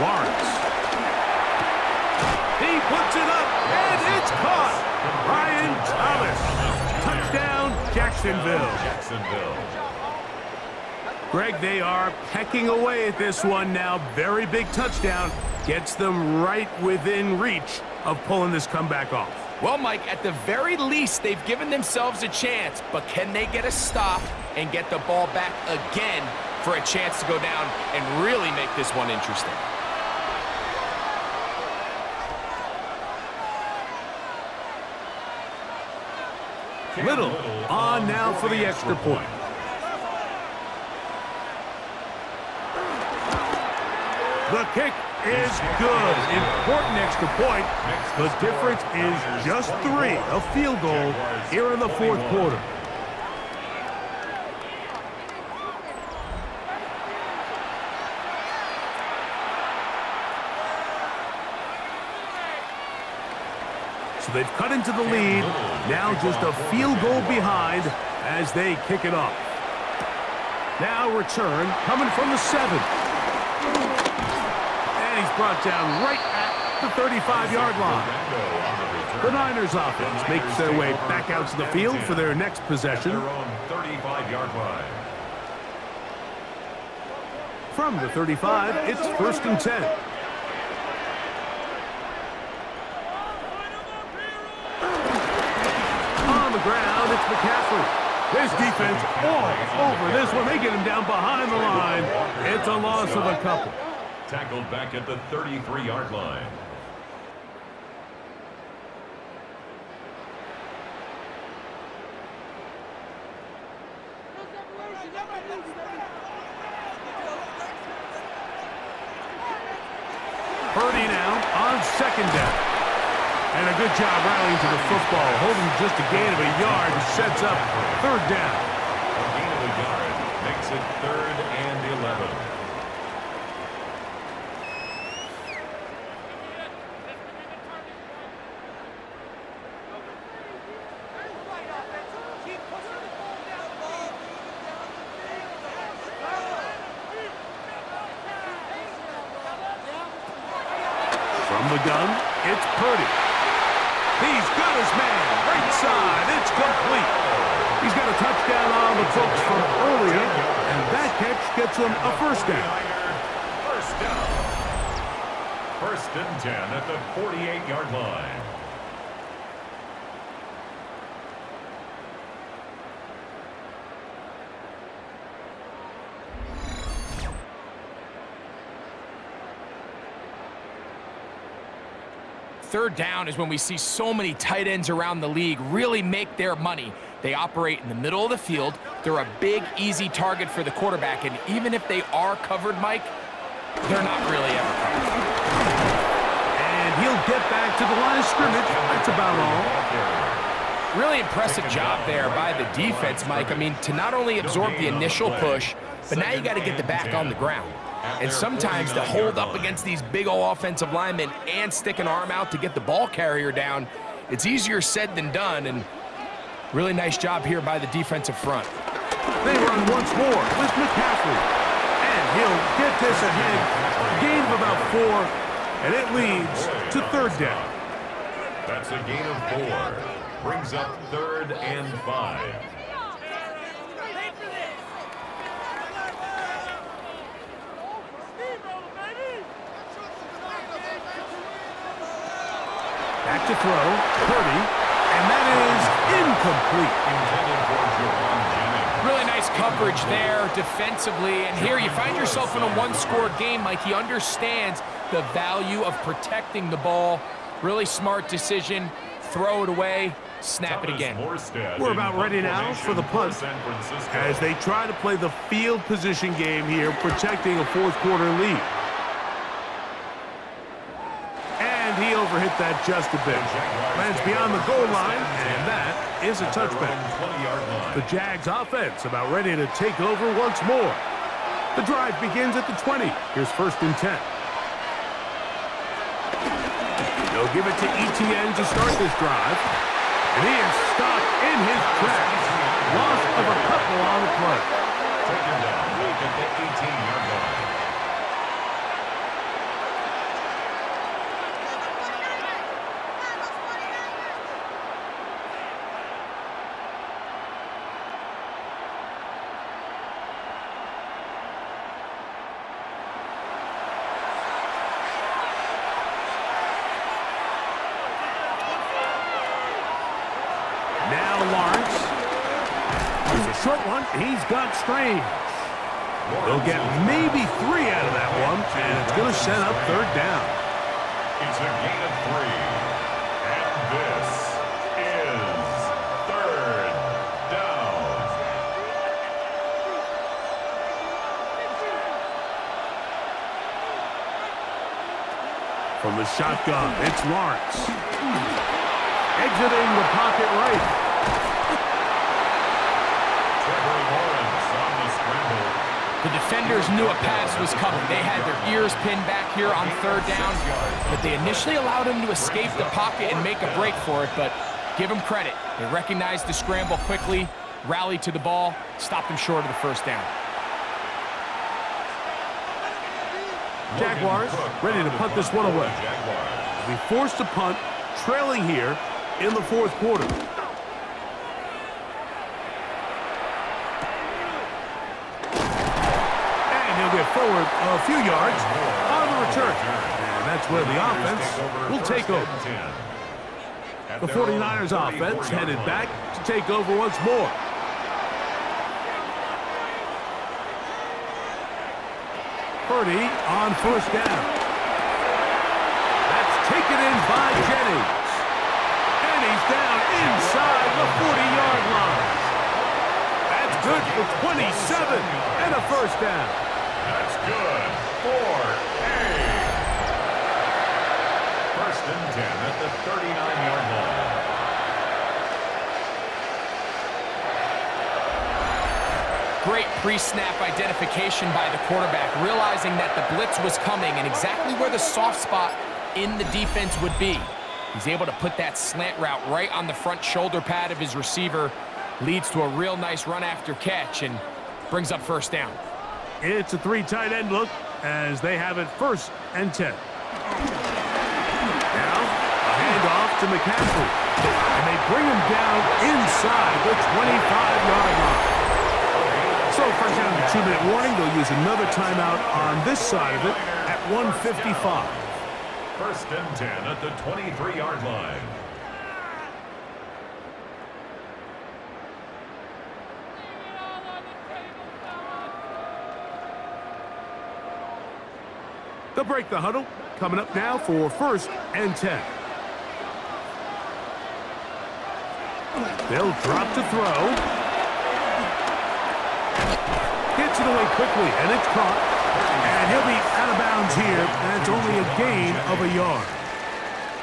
Lawrence. He puts it up, and it's caught. Brian Thomas. Touchdown, Jacksonville. Greg, they are pecking away at this one now. Very big touchdown. Gets them right within reach of pulling this comeback off. Well, Mike, at the very least, they've given themselves a chance, but can they get a stop and get the ball back again for a chance to go down and really make this one interesting? Little on now for the extra point. The kick is good. Important extra point. The difference is just 3, a field goal here in the 4th quarter. So they've cut into the lead. Now just a field goal behind as they kick it off. Now return coming from the 7. And he's brought down right at the 35-yard line. The Niners offense makes their way back out to the field for their next possession. Their own 35-yard line. From the 35, it's 1st and 10. On the ground, it's McCaffrey. His defense all over this one. They get him down behind the line. It's a loss of a couple. Tackled back at the 33-yard line. Purdy now on 2nd down. And a good job rallying to the football, holding just a gain of a yard and sets up 3rd down. A gain of a yard makes it 3rd and 11. From the gun, it's Purdy. He's got his man, right side, it's complete. He's got a touchdown on the books from earlier, and that catch gets him a 1st down. First down. 1st and 10 at the 48-yard line. Third down is when we see so many tight ends around the league really make their money. They operate in the middle of the field. They're a big, easy target for the quarterback, and even if they are covered, Mike, they're not really ever covered. And he'll get back to the line of scrimmage. That's about all. Really impressive job there by the defense, Mike. I mean, to not only absorb the initial push, but now you got to get the back on the ground. And sometimes to hold up against these big old offensive linemen and stick an arm out to get the ball carrier down, it's easier said than done, and really nice job here by the defensive front. They run once more with McCaffrey. And he'll get this ahead. Gain of about 4, and it leads to 3rd down. That's a gain of 4. Brings up 3rd and 5. Back to throw, Purdy, and that is incomplete. Really nice coverage there defensively, and here you find yourself in a one-score game. Mike, he understands the value of protecting the ball. Really smart decision. Throw it away, snap it again. We're about ready now for the punt as they try to play the field position game here, protecting a 4th quarter lead. And he overhit that just a bit. Lands beyond the goal line, and that is a touchback. The Jags offense about ready to take over once more. The drive begins at the 20. Here's 1st and 10. They'll give it to ETN to start this drive. And he is stopped in his tracks. Loss of a couple on the play. Taken down, weak at the 18-yard line. Short one, he's got Strange. They'll get maybe 3 out of that one, and it's going to set up 3rd down. It's a gain of 3, and this is 3rd down. From the shotgun, it's Lawrence. Exiting the pocket right. The defenders knew a pass was coming. They had their ears pinned back here on 3rd down, but they initially allowed him to escape the pocket and make a break for it, but give him credit. They recognized the scramble quickly, rallied to the ball, stopped him short of the 1st down. Jaguars ready to punt this one away. We forced to punt, trailing here in the fourth quarter. And he'll get forward a few yards on the return. And that's where the offense will take over. The 49ers offense headed back to take over once more. Purdy on first down. That's taken in by Jennings. And he's down inside the 40-yard line. That's good for 27 and a first down. That's good for a first and 10 at the 39-yard line. Great pre-snap identification by the quarterback, realizing that the blitz was coming and exactly where the soft spot in the defense would be. He's able to put that slant route right on the front shoulder pad of his receiver, leads to a real nice run after catch, and brings up first down. It's a three tight end look as they have it first and 10. Now, a handoff to McCaffrey. And they bring him down inside the 25-yard line. So first down, the 2-minute warning. They'll use another timeout on this side of it at 1:55. First and 10 at the 23-yard line. They'll break the huddle. Coming up now for first and 10. They'll drop to throw. Gets it away quickly, and it's caught. And he'll be out of bounds here. That's only a gain of a yard.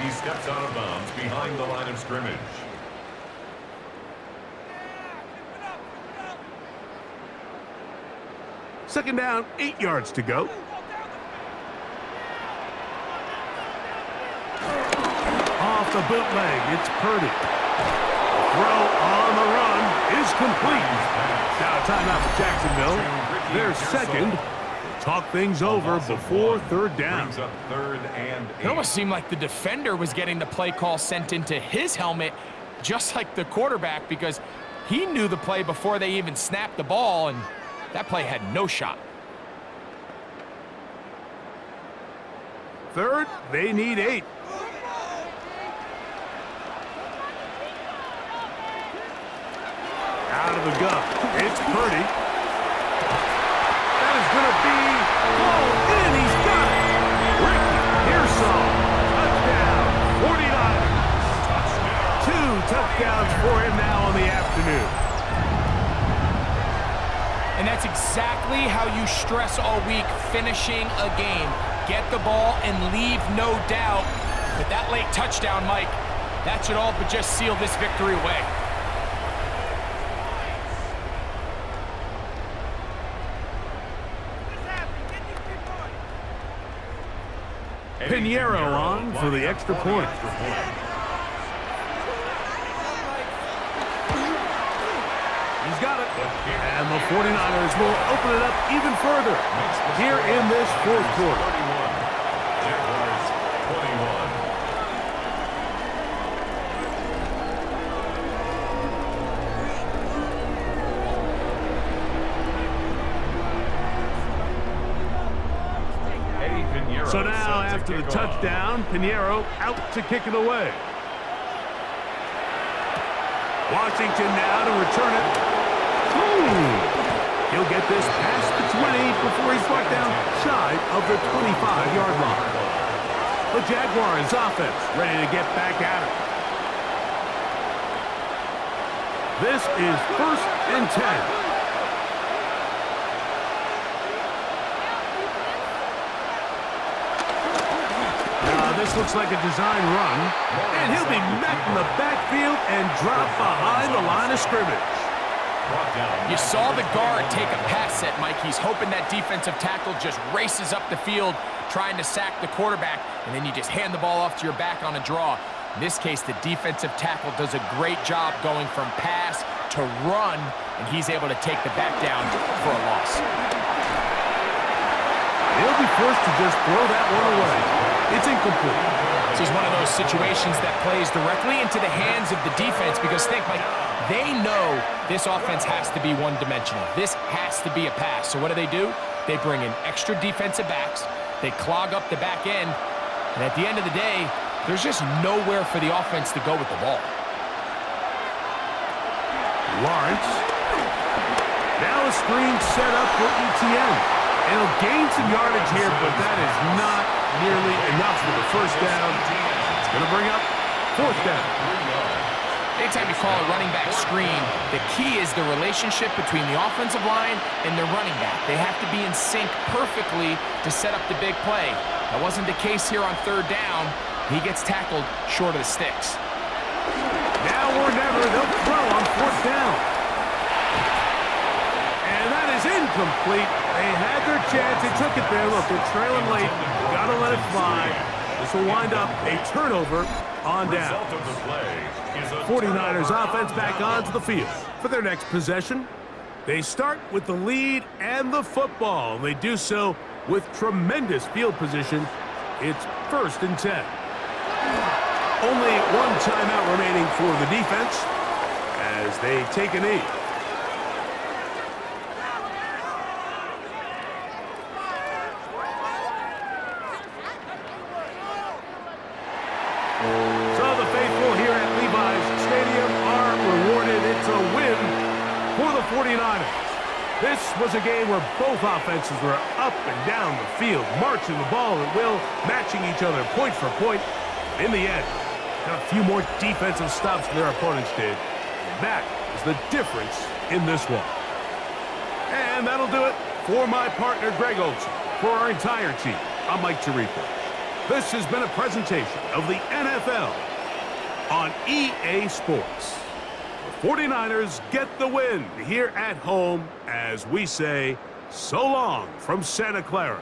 He steps out of bounds behind the line of scrimmage. Second down, 8 yards to go. Off the bootleg, it's Purdy. Throw on the run is complete. Now a timeout for Jacksonville. Their second. Talk things over before third down. Brings up third and 8. It almost seemed like the defender was getting the play call sent into his helmet, just like the quarterback, because he knew the play before they even snapped the ball, and that play had no shot. Third, they need 8. Out of the gun. It's Purdy. That is going to be called in. He's got it. Ricky Pearsall. Touchdown. 49ers. 2 touchdowns for him now on the afternoon. And that's exactly how you stress all week, finishing a game. Get the ball and leave no doubt. But that late touchdown, Mike, that should all but just seal this victory away. Pinheiro on for the extra point. He's got it. And the 49ers will open it up even further here in this fourth quarter. Jaguars 21. So now, after the touchdown, Pinheiro out to kick it away. Washington now to return it. He'll get this past the 20 before he's brought down shy of the 25-yard line. The Jaguars offense ready to get back at it. This is first and 10. This looks like a design run, and he'll be met in the backfield and dropped behind the line of scrimmage. You saw the guard take a pass set, Mike. He's hoping that defensive tackle just races up the field trying to sack the quarterback, and then you just hand the ball off to your back on a draw. In this case, the defensive tackle does a great job going from pass to run, and he's able to take the back down for a loss. He'll be forced to just throw that one away. It's incomplete. This is one of those situations that plays directly into the hands of the defense because think, like, they know this offense has to be one-dimensional. This has to be a pass. So what do? They bring in extra defensive backs. They clog up the back end. And at the end of the day, there's just nowhere for the offense to go with the ball. Lawrence. Now a screen set up for ETN. And he'll gain some yardage here, but that is not nearly enough for the first down. It's going to bring up fourth down. Anytime you call a running back screen, the key is the relationship between the offensive line and the running back. They have to be in sync perfectly to set up the big play. That wasn't the case here on third down. He gets tackled short of the sticks. Now or never, they'll throw on fourth down. And that is incomplete. They had their chance. They took it there. Look, they're trailing late. Got to let it fly. This will wind up a turnover on down. 49ers offense back onto the field for their next possession. They start with the lead and the football. They do so with tremendous field position. It's 1st and 10. Only one timeout remaining for the defense as they take a knee. So the faithful here at Levi's Stadium are rewarded. It's a win for the 49ers. This was a game where both offenses were up and down the field, marching the ball at will, matching each other point for point. In the end, got a few more defensive stops than their opponents did. And that is the difference in this one. And that'll do it for my partner, Greg Olson. For our entire team, I'm Mike Tirico. This has been a presentation of the NFL on EA Sports. The 49ers get the win here at home as we say so long from Santa Clara.